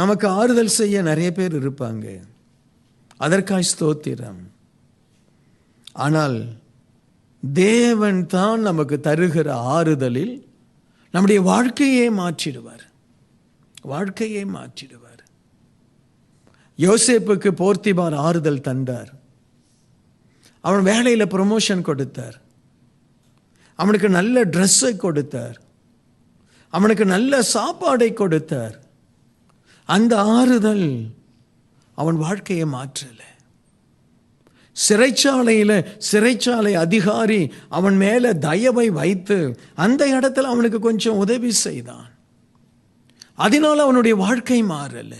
நமக்கு ஆறுதல் செய்ய நிறைய பேர் இருப்பாங்க, அதற்காய் ஸ்தோத்திரம். ஆனால் தேவன் தான் நமக்கு தருகிற ஆறுதலில் நம்முடைய வாழ்க்கையே மாற்றிடுவார். வாழ்க்கையே மாற்றிடுவார். யோசேப்புக்கு போர்த்திபார் ஆறுதல் தந்தார். அவன் வேலையில் ப்ரொமோஷன் கொடுத்தார். அவனுக்கு நல்ல ட்ரெஸ்ஸை கொடுத்தார். அவனுக்கு நல்ல சாப்பாடை கொடுத்தார். அந்த ஆறுதல் அவன் வாழ்க்கையை மாற்றல. சிறைச்சாலை அதிகாரி அவன் மேல தயவை வைத்து அந்த இடத்துல அவனுக்கு கொஞ்சம் உதவி செய்தான். அதனால் அவனுடைய வாழ்க்கை மாறல.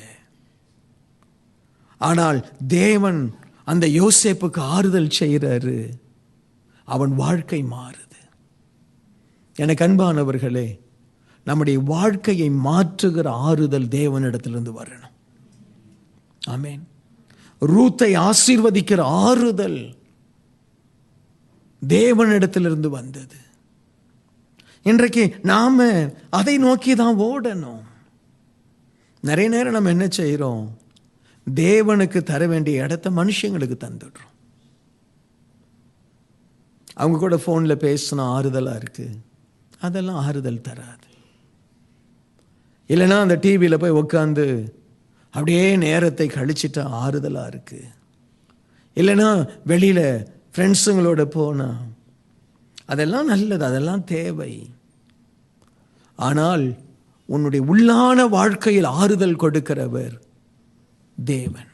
ஆனால் தேவன் அந்த யோசேப்புக்கு ஆறுதல் செய்கிறாரு. அவன் வாழ்க்கை மாறுது. எனக்கு அன்பானவர்களே, நம்முடைய வாழ்க்கையை மாற்றுகிற ஆறுதல் தேவனிடத்திலிருந்து வரணும். ஆமென். ரூத்தை ஆசீர்வதிக்கிற ஆறுதல் தேவனிடத்திலிருந்து வந்தது. இன்றைக்கு நாம அதை நோக்கி தான் ஓடணும். நிறைய நேரம் நம்ம என்ன செய்கிறோம்? தேவனுக்கு தர வேண்டிய இடத்த மனுஷங்களுக்கு தந்துடுறோம். அவங்க கூட ஃபோனில் பேசினா ஆறுதலாக இருக்குது, அதெல்லாம் ஆறுதல் தராது. இல்லைன்னா அந்த டிவியில் போய் உட்காந்து அப்படியே நேரத்தை கழிச்சிட்டா ஆறுதலாக இருக்குது. இல்லைன்னா வெளியில் ஃப்ரெண்ட்ஸுங்களோட போனால் அதெல்லாம் நல்லது, அதெல்லாம் தேவை. ஆனால் உன்னுடைய உள்ளான வாழ்க்கையில் ஆறுதல் கொடுக்கிறவர் தேவன்.